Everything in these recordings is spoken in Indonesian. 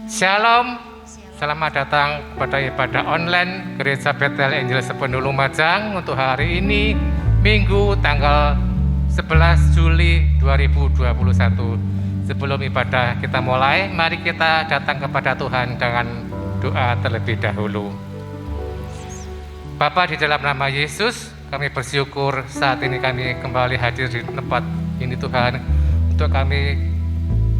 Shalom, selamat datang kepada ibadah online Gereja Bethel Angel Sepenuh Lumajang untuk hari ini, Minggu tanggal 11 Juli 2021. Sebelum ibadah kita mulai, mari kita datang kepada Tuhan dengan doa terlebih dahulu. Bapa, di dalam nama Yesus, kami bersyukur saat ini kami kembali hadir di tempat ini Tuhan, untuk kami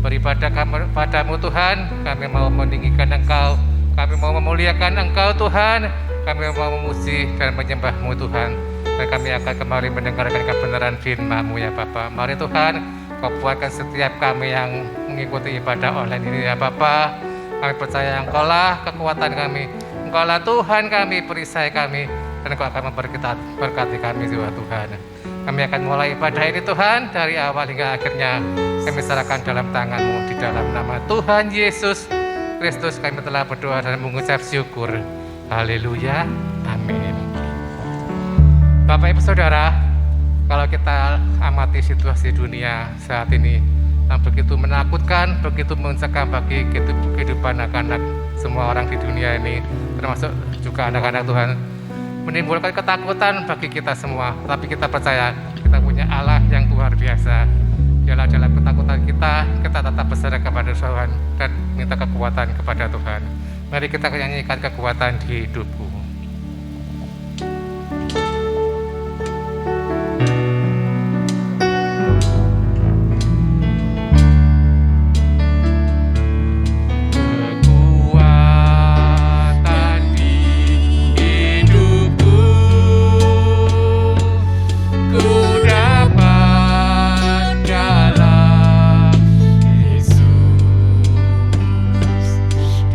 beribadah padamu Tuhan. Kami mau meninggikan Engkau, kami mau memuliakan Engkau Tuhan, kami mau memuji dan menyembah-Mu Tuhan. Dan kami akan kembali mendengarkan kebenaran firman-Mu ya Bapa. Mari Tuhan, Kau buatkan setiap kami yang mengikuti ibadah online ini ya Bapa. Kami percaya Engkau lah kekuatan kami, Engkau lah Tuhan kami, perisai kami, dan Engkau akan memberkati kami juga Tuhan. Kami akan mulai ibadah ini Tuhan, dari awal hingga akhirnya kami serahkan dalam tangan-Mu. Di dalam nama Tuhan Yesus Kristus kami telah berdoa dan mengucap syukur. Haleluya, amin. Bapak Ibu Saudara, kalau kita amati situasi dunia saat ini yang begitu menakutkan, begitu mencekam bagi kehidupan anak-anak semua orang di dunia ini, termasuk juga anak-anak Tuhan, menimbulkan ketakutan bagi kita semua. Tapi kita percaya kita punya Allah yang luar biasa. Dialah dalam ketakutan kita tetap berserah kepada Tuhan dan minta kekuatan kepada Tuhan. Mari kita nyanyikan kekuatan di hidupku.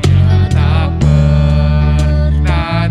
Dia tak pernah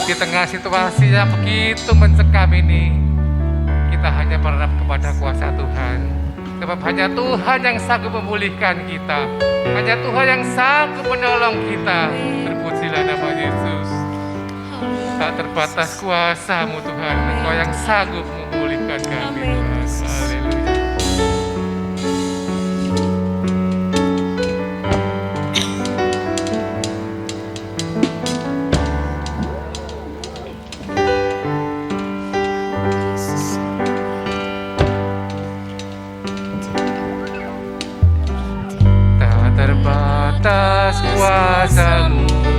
Di tengah situasi yang begitu mencekam ini, kita hanya berharap kepada kuasa Tuhan. Sebab hanya Tuhan yang sanggup memulihkan kita. Hanya Tuhan yang sanggup menolong kita. Terpujilah nama Yesus. Tak terbatas kuasa-Mu Tuhan, Engkau yang sanggup memulihkan kami Tuhan. Haleluya. Tak terbatas kuasa-Mu Tuhan.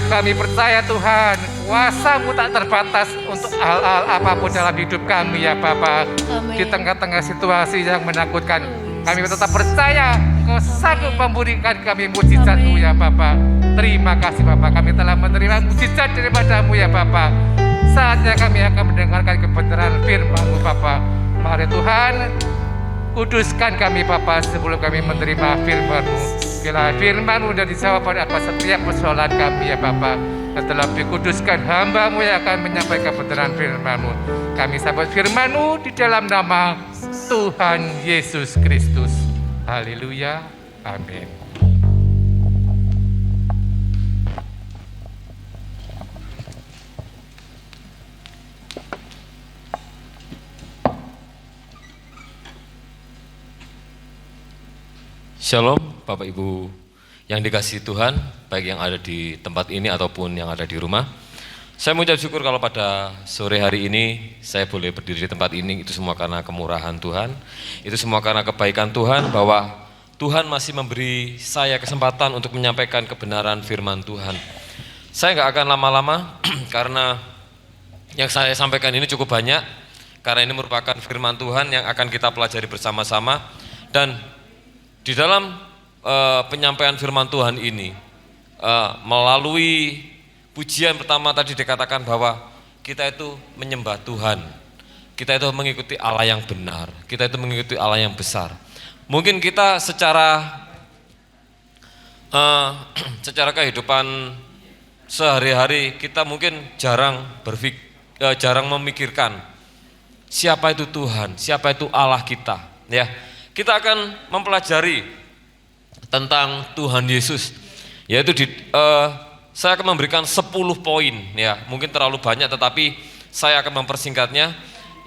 Kami percaya Tuhan, kuasa-Mu tak terbatas untuk hal-hal apapun dalam hidup kami ya Bapa. Di tengah-tengah situasi yang menakutkan, kami tetap percaya Engkau sanggup memberikan kami mujizat-Mu ya Bapa. Terima kasih Bapa, kami telah menerima mujizat daripada-Mu ya Bapa. Saatnya kami akan mendengarkan kebenaran firman-Mu Bapa. Mari Tuhan, kuduskan kami Bapa sebelum kami menerima firman-Mu. Bila firman-Mu dan dijawab pada atas setiap persoalan kami ya Bapa. Dan terlebih kuduskan hamba-Mu yang akan menyampaikan kebenaran firman-Mu. Kami sambut firman-Mu di dalam nama Tuhan Yesus Kristus. Haleluya. Amin. Shalom Bapak Ibu yang dikasihi Tuhan, baik yang ada di tempat ini ataupun yang ada di rumah. Saya mengucap syukur kalau pada sore hari ini saya boleh berdiri di tempat ini. Itu semua karena kemurahan Tuhan, itu semua karena kebaikan Tuhan, bahwa Tuhan masih memberi saya kesempatan untuk menyampaikan kebenaran firman Tuhan. Saya nggak akan lama-lama karena yang saya sampaikan ini cukup banyak, karena ini merupakan firman Tuhan yang akan kita pelajari bersama-sama. Dan di dalam penyampaian firman Tuhan ini, melalui pujian pertama tadi dikatakan bahwa kita itu menyembah Tuhan, kita itu mengikuti Allah yang benar, kita itu mengikuti Allah yang besar. Mungkin kita secara kehidupan sehari-hari kita mungkin jarang memikirkan siapa itu Tuhan, siapa itu Allah kita, ya. Kita akan mempelajari tentang Tuhan Yesus, yaitu saya akan memberikan 10 poin, ya. Mungkin terlalu banyak, tetapi saya akan mempersingkatnya,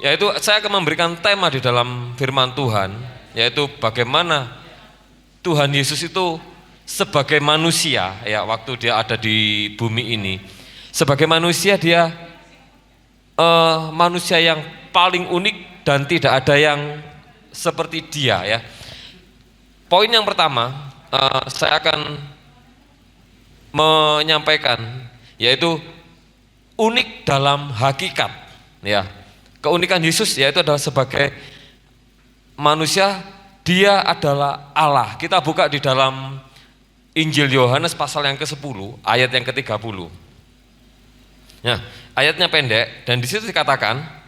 yaitu saya akan memberikan tema di dalam firman Tuhan, yaitu bagaimana Tuhan Yesus itu sebagai manusia, ya, waktu dia ada di bumi ini. Sebagai manusia dia manusia yang paling unik dan tidak ada yang seperti dia, ya. Poin yang pertama saya akan menyampaikan, yaitu unik dalam hakikat, ya. Keunikan Yesus yaitu adalah sebagai manusia, dia adalah Allah. Kita buka di dalam Injil Yohanes pasal yang ke-10 ayat yang ke-30. Nah, ayatnya pendek dan di situ dikatakan,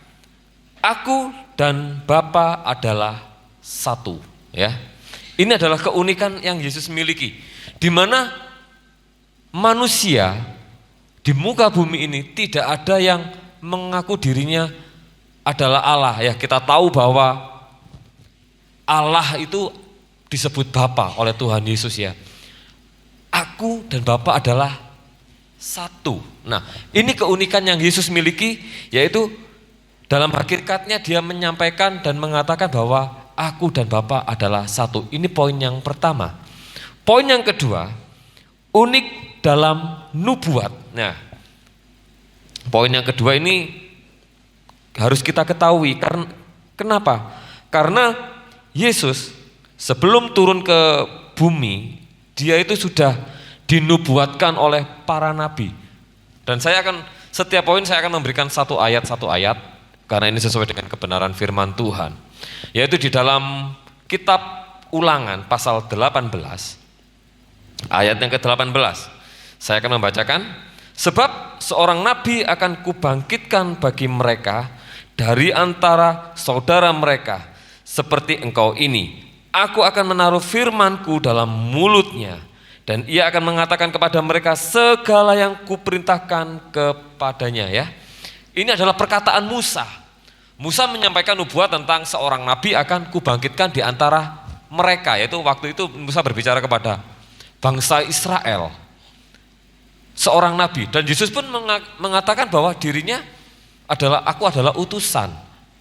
Aku dan Bapa adalah satu, ya. Ini adalah keunikan yang Yesus miliki, di mana manusia di muka bumi ini tidak ada yang mengaku dirinya adalah Allah, ya. Kita tahu bahwa Allah itu disebut Bapa oleh Tuhan Yesus, ya. Aku dan Bapa adalah satu. Nah, ini keunikan yang Yesus miliki, yaitu dalam hakikatnya dia menyampaikan dan mengatakan bahwa aku dan Bapa adalah satu. Ini poin yang pertama. Poin yang kedua, unik dalam nubuat. Nah, poin yang kedua ini harus kita ketahui. Kenapa? Karena Yesus sebelum turun ke bumi, dia itu sudah dinubuatkan oleh para nabi. Dan setiap poin saya akan memberikan satu ayat, karena ini sesuai dengan kebenaran firman Tuhan, yaitu di dalam kitab Ulangan pasal 18 ayat yang ke-18. Saya akan membacakan, sebab seorang nabi akan kubangkitkan bagi mereka dari antara saudara mereka seperti engkau ini. Aku akan menaruh firmanku dalam mulutnya, dan ia akan mengatakan kepada mereka segala yang kuperintahkan kepadanya, ya. Ini adalah perkataan Musa. Musa menyampaikan nubuat tentang seorang nabi akan kubangkitkan di antara mereka, yaitu waktu itu Musa berbicara kepada bangsa Israel, seorang nabi. Dan Yesus pun mengatakan bahwa dirinya aku adalah utusan,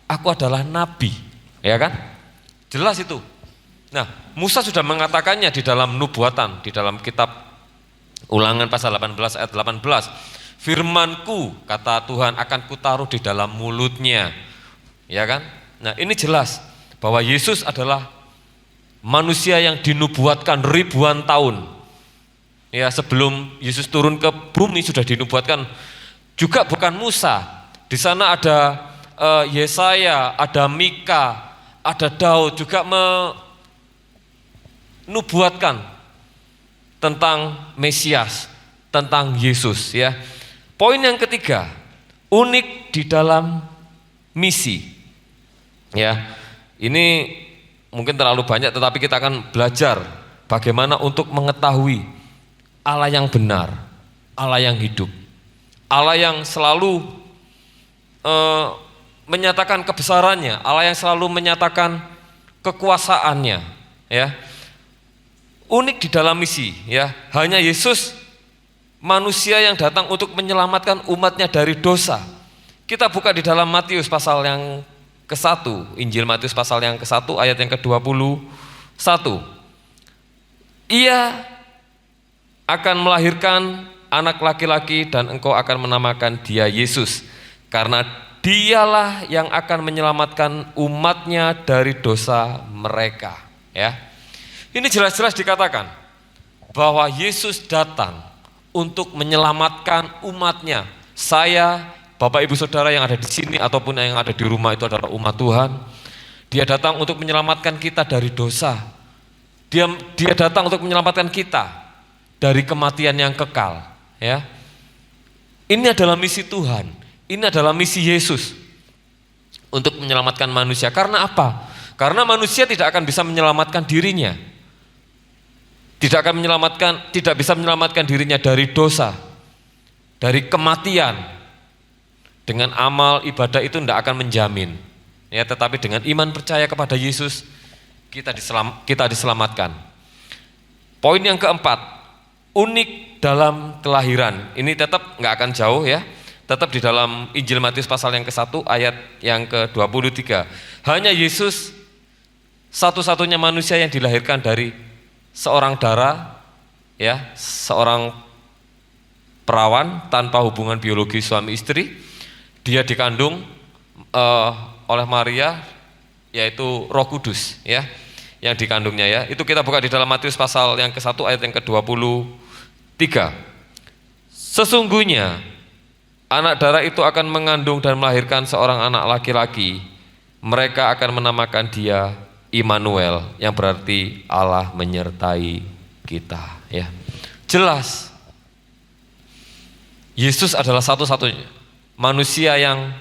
aku adalah nabi, ya kan? Jelas itu. Nah, Musa sudah mengatakannya di dalam nubuatan, di dalam kitab Ulangan pasal 18 ayat 18. Firmanku, kata Tuhan, akan kutaruh di dalam mulutnya, ya kan? Nah, ini jelas bahwa Yesus adalah manusia yang dinubuatkan ribuan tahun. Ya, sebelum Yesus turun ke bumi sudah dinubuatkan. Juga bukan Musa. Di sana ada Yesaya, ada Mika, ada Daud juga menubuatkan tentang Mesias, tentang Yesus ya. Poin yang ketiga, unik di dalam misi. Ya. Ini mungkin terlalu banyak, tetapi kita akan belajar bagaimana untuk mengetahui Allah yang benar, Allah yang hidup, Allah yang selalu menyatakan kebesarannya, Allah yang selalu menyatakan kekuasaannya, ya. Unik di dalam misi, ya. Hanya Yesus manusia yang datang untuk menyelamatkan umatnya dari dosa. Kita buka di dalam Matius pasal yang ke-1, Injil Matius pasal yang ke-1 ayat yang ke-21. Ia akan melahirkan anak laki-laki dan engkau akan menamakan dia Yesus, karena dialah yang akan menyelamatkan umatnya dari dosa mereka. Ya, ini jelas-jelas dikatakan bahwa Yesus datang untuk menyelamatkan umatnya. Saya, Bapak Ibu Saudara yang ada di sini ataupun yang ada di rumah itu adalah umat Tuhan. Dia datang untuk menyelamatkan kita dari dosa. Dia datang untuk menyelamatkan kita dari kematian yang kekal. Ya, ini adalah misi Tuhan. Ini adalah misi Yesus untuk menyelamatkan manusia. Karena apa? Karena manusia tidak akan bisa menyelamatkan dirinya. Tidak bisa menyelamatkan dirinya dari dosa, dari kematian. Dengan amal ibadah itu tidak akan menjamin. Ya, tetapi dengan iman percaya kepada Yesus kita diselamatkan. Poin yang keempat, unik dalam kelahiran. Ini tetap nggak akan jauh ya. Tetap di dalam Injil Matius pasal yang ke-1 ayat yang ke-23. Hanya Yesus satu-satunya manusia yang dilahirkan dari seorang dara, ya, seorang perawan tanpa hubungan biologi suami istri. Dia dikandung oleh Maria, yaitu Roh Kudus, ya, yang dikandungnya ya. Itu kita buka di dalam Matius pasal yang ke-1 ayat yang ke-23. Sesungguhnya anak dara itu akan mengandung dan melahirkan seorang anak laki-laki. Mereka akan menamakan dia Immanuel, yang berarti Allah menyertai kita. Ya, jelas Yesus adalah satu-satunya manusia yang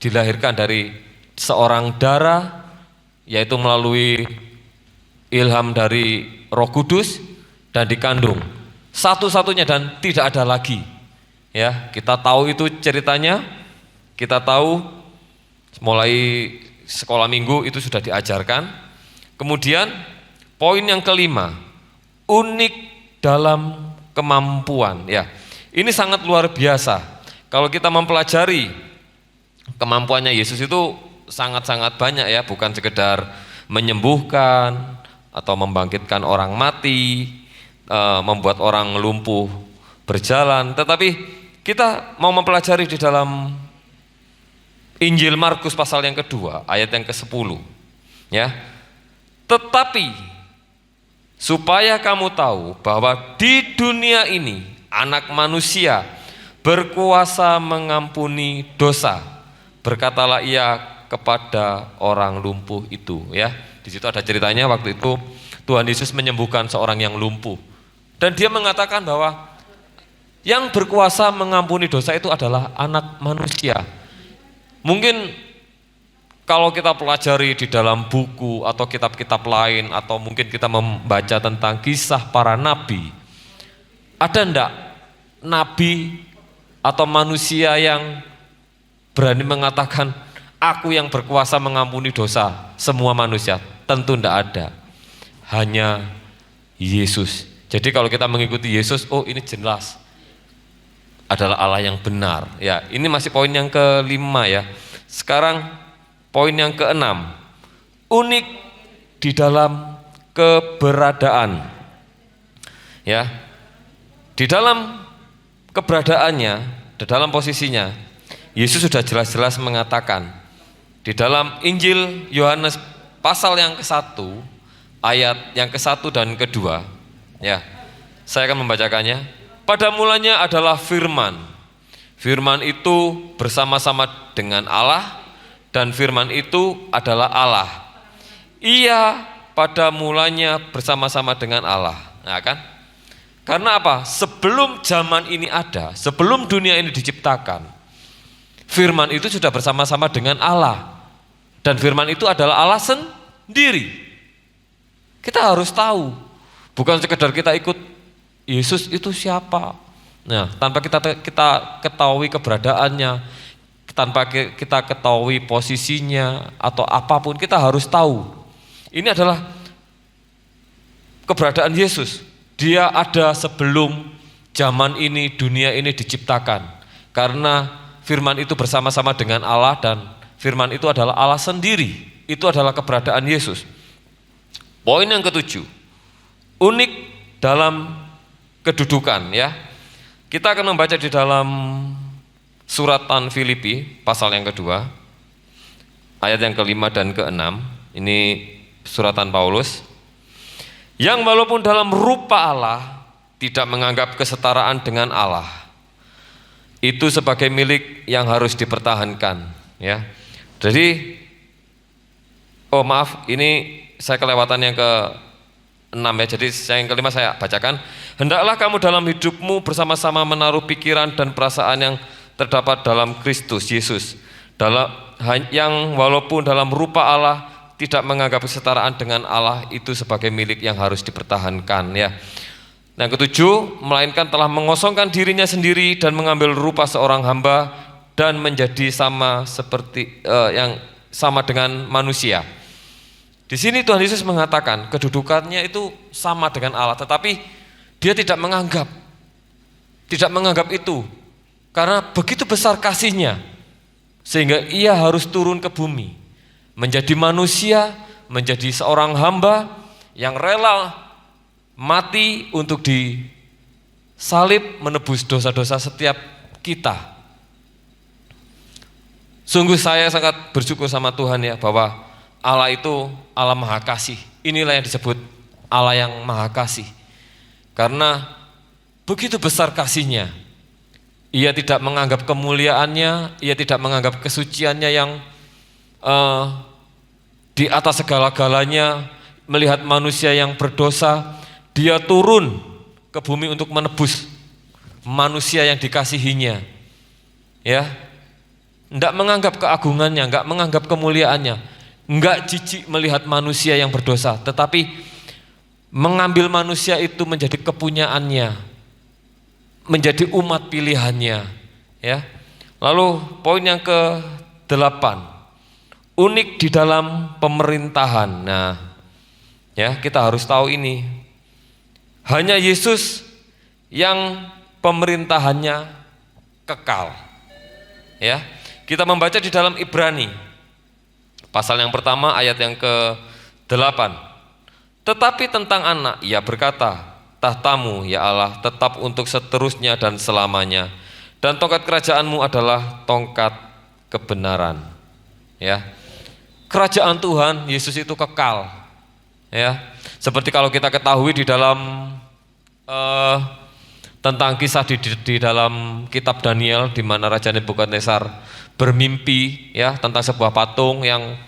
dilahirkan dari seorang dara, yaitu melalui ilham dari Roh Kudus dan dikandung. Satu-satunya dan tidak ada lagi. Ya, kita tahu itu ceritanya, kita tahu mulai sekolah minggu itu sudah diajarkan. Kemudian poin yang kelima, unik dalam kemampuan. Ya, ini sangat luar biasa. Kalau kita mempelajari kemampuannya Yesus itu sangat-sangat banyak ya, bukan sekedar menyembuhkan atau membangkitkan orang mati, membuat orang lumpuh berjalan, tetapi kita mau mempelajari di dalam Injil Markus pasal yang kedua ayat yang ke-10 ya. Tetapi supaya kamu tahu bahwa di dunia ini anak manusia berkuasa mengampuni dosa, berkatalah ia kepada orang lumpuh itu ya. Di situ ada ceritanya waktu itu Tuhan Yesus menyembuhkan seorang yang lumpuh. Dan dia mengatakan bahwa yang berkuasa mengampuni dosa itu adalah anak manusia. Mungkin kalau kita pelajari di dalam buku atau kitab-kitab lain, atau mungkin kita membaca tentang kisah para nabi, ada enggak nabi atau manusia yang berani mengatakan aku yang berkuasa mengampuni dosa semua manusia? Tentu enggak ada. Hanya Yesus. Jadi kalau kita mengikuti Yesus, oh ini jelas adalah Allah yang benar. Ya, ini masih poin yang kelima ya. Sekarang poin yang keenam, unik di dalam keberadaan. Ya, di dalam keberadaannya, di dalam posisinya, Yesus sudah jelas-jelas mengatakan di dalam Injil Yohanes pasal yang ke-1 ayat yang ke-1 dan ke-2 ya. Saya akan membacakannya. Pada mulanya adalah firman. Firman itu bersama-sama dengan Allah dan firman itu adalah Allah. Ia pada mulanya bersama-sama dengan Allah. Nah kan? Karena apa? Sebelum zaman ini ada, sebelum dunia ini diciptakan, firman itu sudah bersama-sama dengan Allah. Dan firman itu adalah Allah sendiri. Kita harus tahu, bukan sekedar kita ikut Yesus itu siapa. Nah, tanpa kita ketahui keberadaannya, tanpa kita ketahui posisinya atau apapun, kita harus tahu. Ini adalah keberadaan Yesus. Dia ada sebelum zaman ini, dunia ini diciptakan. Karena firman itu bersama-sama dengan Allah dan firman itu adalah Allah sendiri. Itu adalah keberadaan Yesus. Poin yang ketujuh, unik dalam kedudukan ya. Kita akan membaca di dalam suratan Filipi pasal yang kedua, ayat yang kelima dan keenam. Ini suratan Paulus. Yang walaupun dalam rupa Allah tidak menganggap kesetaraan dengan Allah itu sebagai milik yang harus dipertahankan ya. Jadi ini saya kelewatan yang ke-6 ya. Jadi yang kelima saya bacakan. Hendaklah kamu dalam hidupmu bersama-sama menaruh pikiran dan perasaan yang terdapat dalam Kristus Yesus, yang walaupun dalam rupa Allah tidak menganggap kesetaraan dengan Allah itu sebagai milik yang harus dipertahankan ya. Yang ketujuh, melainkan telah mengosongkan dirinya sendiri dan mengambil rupa seorang hamba dan menjadi sama dengan manusia. Di sini Tuhan Yesus mengatakan kedudukannya itu sama dengan Allah, tetapi dia tidak menganggap itu karena begitu besar kasihnya sehingga ia harus turun ke bumi. Menjadi manusia, menjadi seorang hamba yang rela mati untuk disalib menebus dosa-dosa setiap kita. Sungguh saya sangat bersyukur sama Tuhan ya, bahwa Allah itu Allah Maha Kasih. Inilah yang disebut Allah yang Maha Kasih. Karena begitu besar kasihnya, ia tidak menganggap kemuliaannya, ia tidak menganggap kesuciannya yang di atas segala-galanya. Melihat manusia yang berdosa, dia turun ke bumi untuk menebus manusia yang dikasihinya. Ya, enggak menganggap keagungannya, enggak menganggap kemuliaannya, enggak jijik melihat manusia yang berdosa, tetapi mengambil manusia itu menjadi kepunyaannya, menjadi umat pilihannya. Ya. Lalu poin yang ke-8, unik di dalam pemerintahan. Nah, ya kita harus tahu ini. Hanya Yesus yang pemerintahannya kekal. Ya, kita membaca di dalam Ibrani pasal yang pertama ayat yang ke-8. Tetapi tentang anak ia berkata, tahtamu ya Allah tetap untuk seterusnya dan selamanya, dan tongkat kerajaanmu adalah tongkat kebenaran. Ya. Kerajaan Tuhan Yesus itu kekal. Ya. Seperti kalau kita ketahui di dalam tentang kisah di dalam kitab Daniel, di mana Raja Nebukadnezar bermimpi ya tentang sebuah patung yang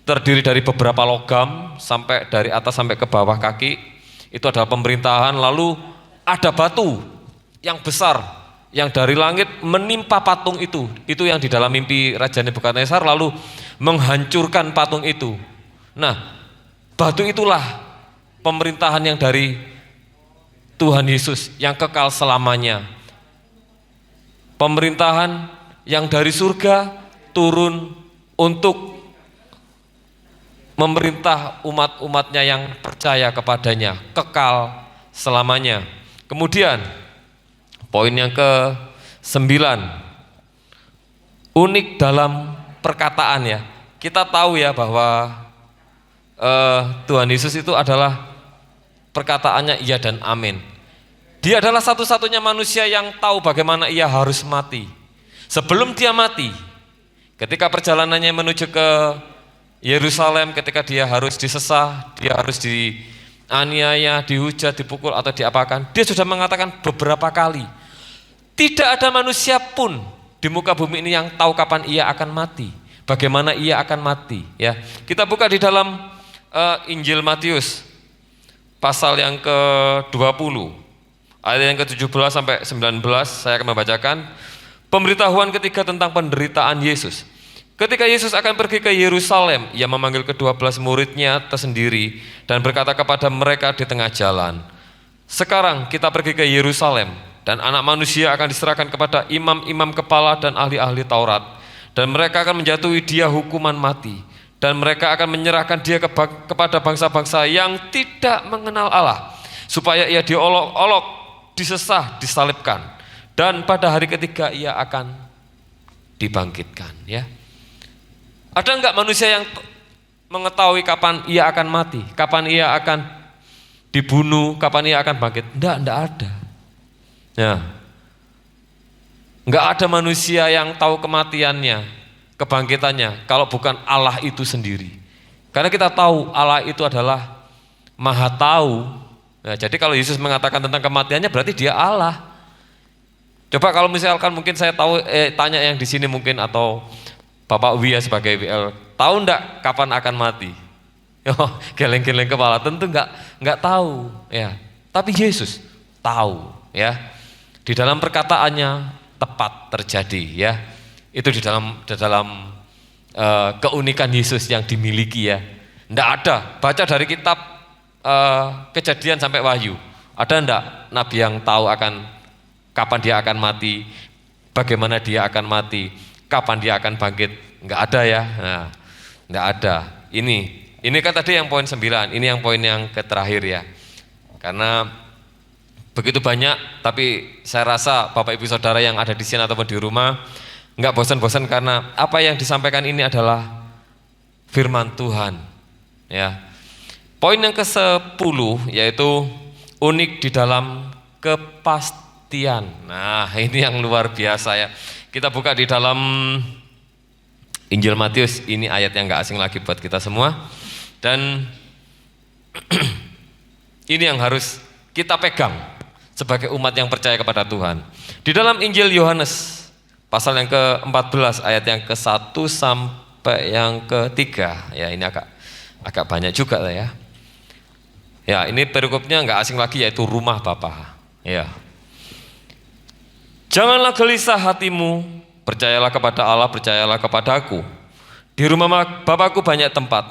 terdiri dari beberapa logam sampai dari atas sampai ke bawah kaki. Itu adalah pemerintahan. Lalu ada batu yang besar yang dari langit menimpa patung itu yang di dalam mimpi Raja Nebukadnezar, lalu menghancurkan patung itu. Nah, batu itulah pemerintahan yang dari Tuhan Yesus yang kekal selamanya. Pemerintahan yang dari surga turun untuk memerintah umat-umatnya yang percaya kepadanya, kekal selamanya. Kemudian poin yang ke-9, unik dalam perkataan ya. Kita tahu ya bahwa Tuhan Yesus itu adalah perkataannya iya dan amin. Dia adalah satu-satunya manusia yang tahu bagaimana ia harus mati. Sebelum dia mati, ketika perjalanannya menuju ke Yerusalem, ketika dia harus disesah, dia harus dianiaya, dihujat, dipukul atau diapakan, dia sudah mengatakan beberapa kali, tidak ada manusia pun di muka bumi ini yang tahu kapan ia akan mati, bagaimana ia akan mati. Ya, kita buka di dalam Injil Matius pasal yang ke-20 Ayat yang ke-17 sampai 19 saya akan membacakan. Pemberitahuan ketiga tentang penderitaan Yesus. Ketika Yesus akan pergi ke Yerusalem, ia memanggil ke-12 muridnya tersendiri dan berkata kepada mereka di tengah jalan, "Sekarang kita pergi ke Yerusalem, dan Anak Manusia akan diserahkan kepada imam-imam kepala dan ahli-ahli Taurat, dan mereka akan menjatuhi dia hukuman mati, dan mereka akan menyerahkan dia kepada bangsa-bangsa yang tidak mengenal Allah, supaya ia diolok-olok, disesah, disalibkan, dan pada hari ketiga ia akan dibangkitkan." Ya. Ada enggak manusia yang mengetahui kapan ia akan mati, kapan ia akan dibunuh, kapan ia akan bangkit? Enggak ada. Ya. Enggak ada manusia yang tahu kematiannya, kebangkitannya, kalau bukan Allah itu sendiri. Karena kita tahu Allah itu adalah Maha Tahu. Nah, jadi kalau Yesus mengatakan tentang kematiannya berarti dia Allah. Coba kalau misalkan mungkin saya tahu, tanya yang di sini mungkin atau Bapak Wia sebagai WL, tahu enggak kapan akan mati? Oh, geleng-geleng kepala, tentu enggak tahu, ya. Tapi Yesus tahu, ya. Di dalam perkataannya tepat terjadi, ya. Itu di dalam keunikan Yesus yang dimiliki, ya. Enggak ada, baca dari kitab Kejadian sampai Wahyu. Ada enggak nabi yang tahu akan kapan dia akan mati, bagaimana dia akan mati, kapan dia akan bangkit? Enggak ada, ya. Nah, enggak ada. Ini kan tadi yang poin 9, ini yang poin yang terakhir, ya. Karena begitu banyak, tapi saya rasa Bapak Ibu Saudara yang ada di sini ataupun di rumah enggak bosan-bosan karena apa yang disampaikan ini adalah firman Tuhan, ya. Poin yang ke-10 yaitu unik di dalam kepastian. Nah, ini yang luar biasa, ya. Kita buka di dalam Injil Matius, ini ayat yang gak asing lagi buat kita semua. Dan ini yang harus kita pegang sebagai umat yang percaya kepada Tuhan. Di dalam Injil Yohanes, pasal yang ke-14, ayat yang ke-1 sampai yang ke-3. Ya, ini agak banyak juga lah, ya. Ya, ini perikopnya gak asing lagi, yaitu rumah Bapa. Ya. Janganlah gelisah hatimu, percayalah kepada Allah, percayalah kepadaku. Di rumah Bapakku banyak tempat.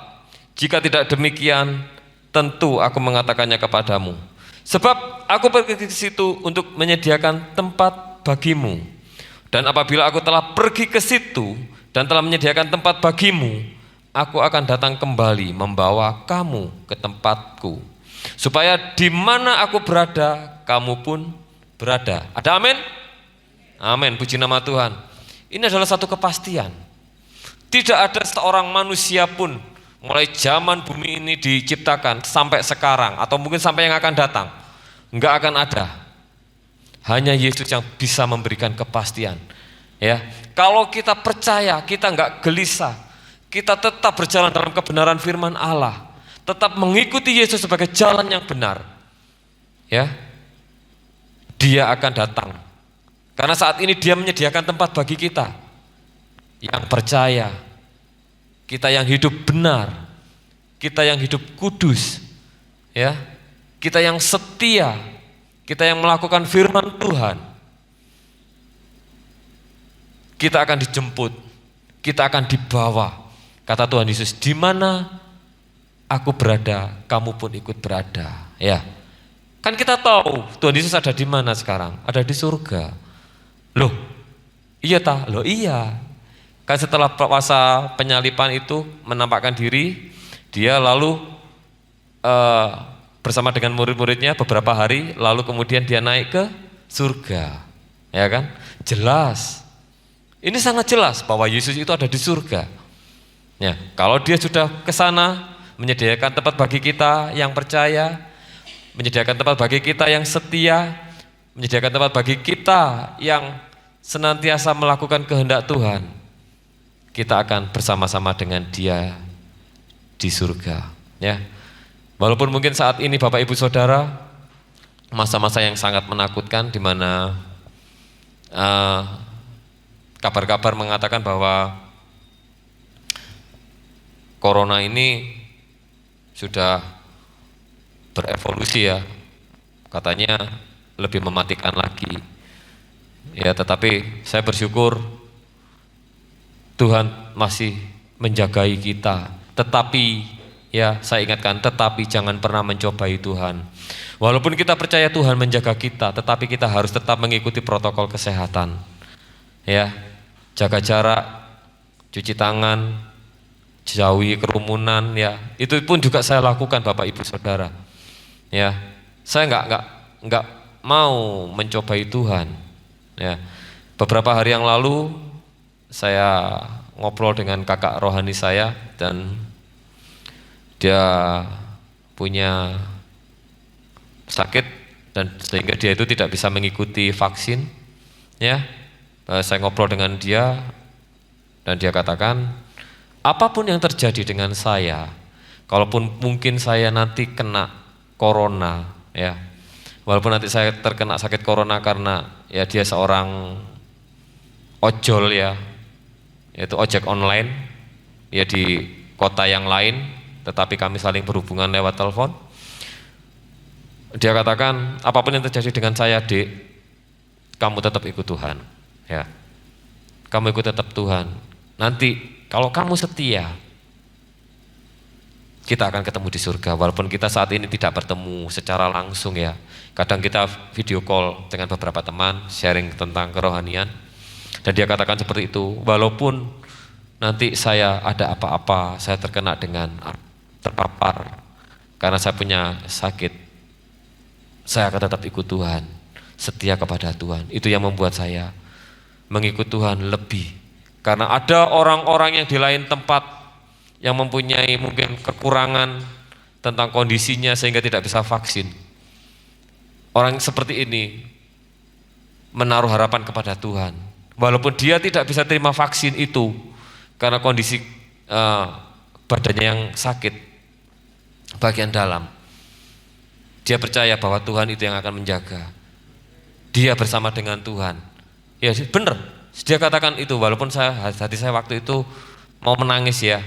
Jika tidak demikian, tentu aku mengatakannya kepadamu. Sebab aku pergi ke situ untuk menyediakan tempat bagimu. Dan apabila aku telah pergi ke situ dan telah menyediakan tempat bagimu, aku akan datang kembali membawa kamu ke tempatku. Supaya di mana aku berada, kamu pun berada. Ada amin? Amin, puji nama Tuhan. Ini adalah satu kepastian. Tidak ada seorang manusia pun mulai zaman bumi ini diciptakan sampai sekarang atau mungkin sampai yang akan datang, enggak akan ada. Hanya Yesus yang bisa memberikan kepastian. Ya, kalau kita percaya, kita enggak gelisah, kita tetap berjalan dalam kebenaran firman Allah, tetap mengikuti Yesus sebagai jalan yang benar. Ya, Dia akan datang. Karena saat ini Dia menyediakan tempat bagi kita yang percaya, kita yang hidup benar, kita yang hidup kudus, ya, kita yang setia, kita yang melakukan firman Tuhan. Kita akan dijemput, kita akan dibawa. Kata Tuhan Yesus, di mana aku berada, kamu pun ikut berada. Ya, kan kita tahu Tuhan Yesus ada di mana sekarang? Ada di surga. Loh, iya tak? Loh iya. Kan setelah puasa penyalipan itu menampakkan diri, dia lalu bersama dengan murid-muridnya beberapa hari, lalu kemudian dia naik ke surga. Ya kan? Jelas. Ini sangat jelas bahwa Yesus itu ada di surga. Ya, kalau dia sudah ke sana menyediakan tempat bagi kita yang percaya, menyediakan tempat bagi kita yang setia, menyediakan tempat bagi kita yang senantiasa melakukan kehendak Tuhan, kita akan bersama-sama dengan Dia di surga. Ya, walaupun mungkin saat ini Bapak Ibu Saudara masa-masa yang sangat menakutkan, di mana kabar-kabar mengatakan bahwa corona ini sudah berevolusi, ya, katanya lebih mematikan lagi. Ya, tetapi saya bersyukur Tuhan masih menjagai kita. Tetapi ya, saya ingatkan, tetapi jangan pernah mencobai Tuhan. Walaupun kita percaya Tuhan menjaga kita, tetapi kita harus tetap mengikuti protokol kesehatan. Ya, jaga jarak, cuci tangan, jauhi kerumunan, ya. Itu pun juga saya lakukan, Bapak Ibu Saudara. Ya, saya nggak mau mencobai Tuhan. Ya, beberapa hari yang lalu saya ngobrol dengan kakak rohani saya dan dia punya sakit dan sehingga dia itu tidak bisa mengikuti vaksin. Ya, saya ngobrol dengan dia dan dia katakan, apapun yang terjadi dengan saya, kalaupun mungkin saya nanti kena corona, ya, walaupun nanti saya terkena sakit corona karena ya dia seorang ojol, ya, yaitu ojek online, ya, di kota yang lain, tetapi kami saling berhubungan lewat telepon. Dia katakan, apapun yang terjadi dengan saya, Dek, kamu tetap ikut Tuhan, ya, kamu ikut tetap Tuhan. Nanti kalau kamu setia, kita akan ketemu di surga. Walaupun kita saat ini tidak bertemu secara langsung, ya, kadang kita video call dengan beberapa teman, sharing tentang kerohanian. Dan dia katakan seperti itu, walaupun nanti saya ada apa-apa, saya terkena dengan terpapar karena saya punya sakit, saya akan tetap ikut Tuhan, setia kepada Tuhan. Itu yang membuat saya mengikut Tuhan lebih. Karena ada orang-orang yang di lain tempat yang mempunyai mungkin kekurangan tentang kondisinya sehingga tidak bisa vaksin. Orang seperti ini menaruh harapan kepada Tuhan. Walaupun dia tidak bisa terima vaksin itu karena kondisi badannya yang sakit bagian dalam, dia percaya bahwa Tuhan itu yang akan menjaga. Dia bersama dengan Tuhan. Ya benar, dia katakan itu. Walaupun hati saya waktu itu mau menangis, ya,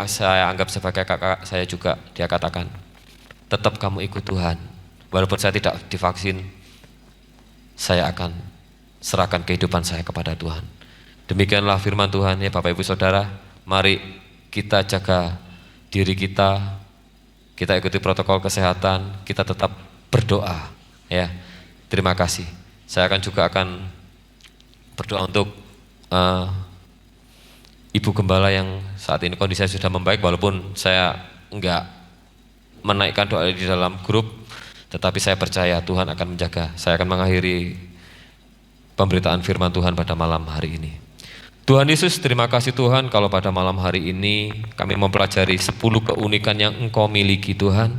saya anggap sebagai kakak saya juga. Dia katakan, tetap kamu ikut Tuhan. Walaupun saya tidak divaksin, saya akan serahkan kehidupan saya kepada Tuhan. Demikianlah firman Tuhan, ya Bapak Ibu Saudara. Mari kita jaga diri kita, kita ikuti protokol kesehatan, kita tetap berdoa, ya. Terima kasih. Saya juga akan berdoa untuk Ibu Gembala yang saat ini kondisinya sudah membaik, walaupun saya enggak menaikkan doa di dalam grup, tetapi saya percaya Tuhan akan menjaga. Saya akan mengakhiri pemberitaan firman Tuhan pada malam hari ini. Tuhan Yesus, terima kasih Tuhan kalau pada malam hari ini kami mempelajari 10 keunikan yang Engkau miliki Tuhan,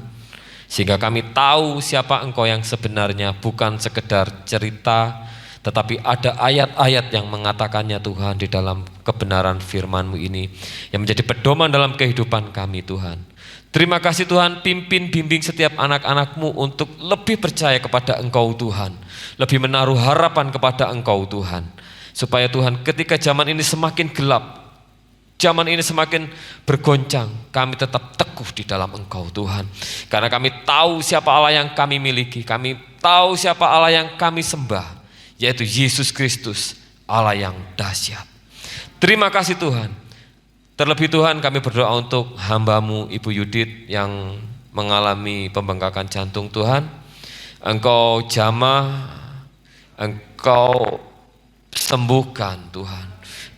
sehingga kami tahu siapa Engkau yang sebenarnya, bukan sekedar cerita, tetapi ada ayat-ayat yang mengatakannya Tuhan di dalam kebenaran firman-Mu ini yang menjadi pedoman dalam kehidupan kami Tuhan. Terima kasih Tuhan, pimpin bimbing setiap anak-anak-Mu untuk lebih percaya kepada Engkau Tuhan, lebih menaruh harapan kepada Engkau Tuhan, supaya Tuhan ketika zaman ini semakin gelap, zaman ini semakin bergoncang, kami tetap teguh di dalam Engkau Tuhan, karena kami tahu siapa Allah yang kami miliki, kami tahu siapa Allah yang kami sembah, yaitu Yesus Kristus, Allah yang dahsyat. Terima kasih Tuhan. Terlebih Tuhan, kami berdoa untuk hamba-Mu Ibu Yudit yang mengalami pembengkakan jantung Tuhan. Engkau jamah, Engkau sembuhkan Tuhan.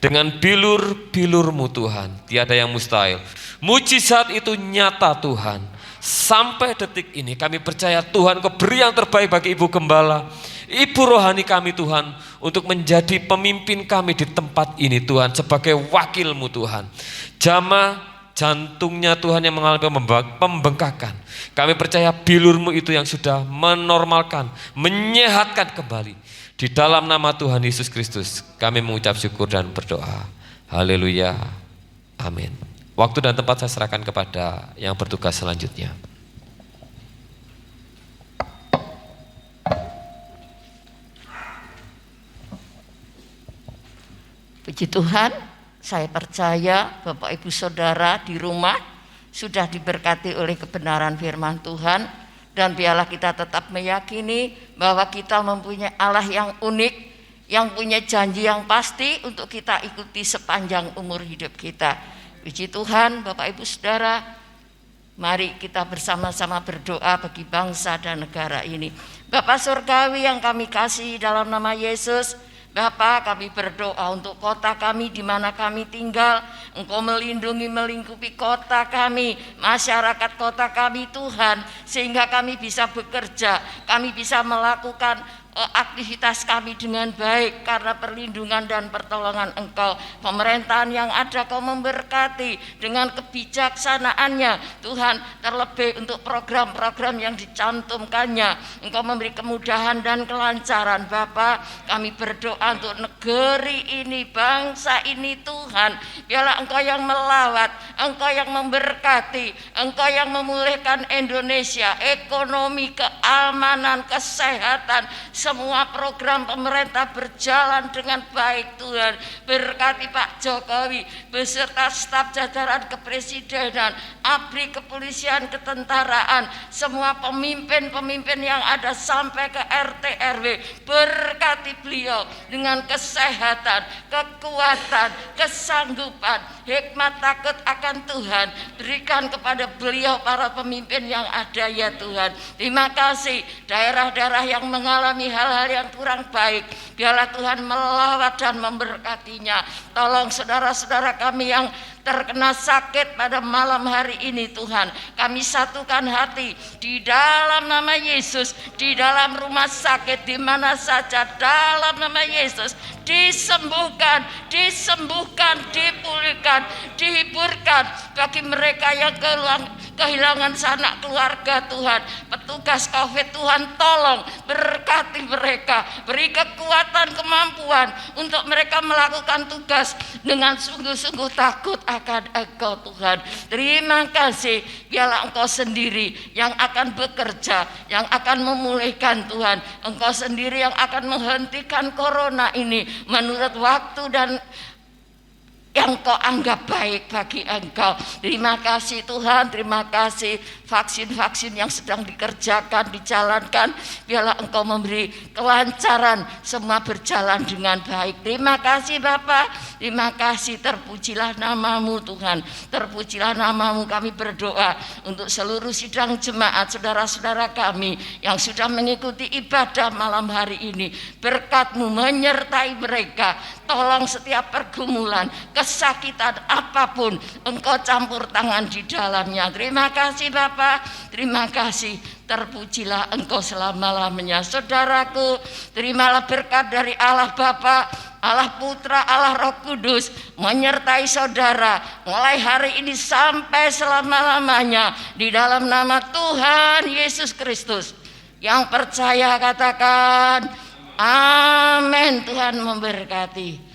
Dengan bilur-bilur-Mu Tuhan, tiada yang mustahil. Mujizat itu nyata Tuhan. Sampai detik ini kami percaya Tuhan Kau beri yang terbaik bagi Ibu Gembala, Ibu rohani kami Tuhan, untuk menjadi pemimpin kami di tempat ini Tuhan, sebagai wakil-Mu Tuhan. Jamah jantungnya Tuhan yang mengalami pembengkakan, kami percaya bilur-Mu itu yang sudah menormalkan, menyehatkan kembali. Di dalam nama Tuhan Yesus Kristus kami mengucap syukur dan berdoa. Haleluya, amin. Waktu dan tempat saya serahkan kepada yang bertugas selanjutnya. Puji Tuhan, saya percaya Bapak Ibu Saudara di rumah sudah diberkati oleh kebenaran firman Tuhan, Dan biarlah kita tetap meyakini bahwa kita mempunyai Allah yang unik, yang punya janji yang pasti untuk kita ikuti sepanjang umur hidup kita. Puji Tuhan, Bapak Ibu Saudara, mari kita bersama-sama berdoa bagi bangsa dan negara ini. Bapa Surgawi yang kami kasih dalam nama Yesus, Bapa, kami berdoa untuk kota kami di mana kami tinggal. Engkau melindungi, melingkupi kota kami, masyarakat kota kami Tuhan, sehingga kami bisa bekerja, kami bisa melakukan aktivitas kami dengan baik karena perlindungan dan pertolongan Engkau. Pemerintahan yang ada Kau memberkati dengan kebijaksanaannya Tuhan, terlebih untuk program-program yang dicantumkannya. Engkau memberi kemudahan dan kelancaran. Bapa, kami berdoa untuk negeri ini, bangsa ini Tuhan, biarlah Engkau yang melawat, Engkau yang memberkati, Engkau yang memulihkan Indonesia, ekonomi, keamanan, kesehatan. Semua program pemerintah berjalan dengan baik Tuhan. Berkati Pak Jokowi beserta staf jajaran kepresidenan, ABRI, kepolisian, ketentaraan, semua pemimpin-pemimpin yang ada sampai ke RT RW. Berkati beliau dengan kesehatan, kekuatan, kesanggupan, hikmat takut akan Tuhan. Berikan kepada beliau para pemimpin yang ada ya Tuhan. Terima kasih. Daerah-daerah yang mengalami hal-hal yang kurang baik, biarlah Tuhan melawat dan memberkatinya. Tolong saudara-saudara kami yang terkena sakit pada malam hari ini Tuhan, kami satukan hati di dalam nama Yesus, di dalam rumah sakit di mana saja, dalam nama Yesus disembuhkan, dipulihkan, dihiburkan bagi mereka yang kehilangan sanak keluarga Tuhan. Petugas COVID Tuhan tolong berkati mereka, beri kekuatan, kemampuan untuk mereka melakukan tugas dengan sungguh-sungguh takut akan Engkau Tuhan. Terima kasih, biarlah Engkau sendiri yang akan bekerja, yang akan memulihkan Tuhan. Engkau sendiri yang akan menghentikan corona ini menurut waktu dan yang Kau anggap baik bagi Engkau. Terima kasih Tuhan, terima kasih vaksin-vaksin yang sedang dikerjakan, dijalankan. Biarlah Engkau memberi kelancaran, semua berjalan dengan baik. Terima kasih Bapa, terima kasih. Terpujilah namamu Tuhan, terpujilah namamu. Kami berdoa untuk seluruh sidang jemaat, saudara-saudara kami yang sudah mengikuti ibadah malam hari ini. Berkat-Mu menyertai mereka. Tolong setiap pergumulan, kesakitan apapun, Engkau campur tangan di dalamnya. Terima kasih Bapa, terima kasih. Terpujilah Engkau selama-lamanya. Saudaraku, terimalah berkat dari Allah Bapa, Allah Putra, Allah Roh Kudus menyertai saudara mulai hari ini sampai selama-lamanya di dalam nama Tuhan Yesus Kristus. Yang percaya katakan amin. Tuhan memberkati.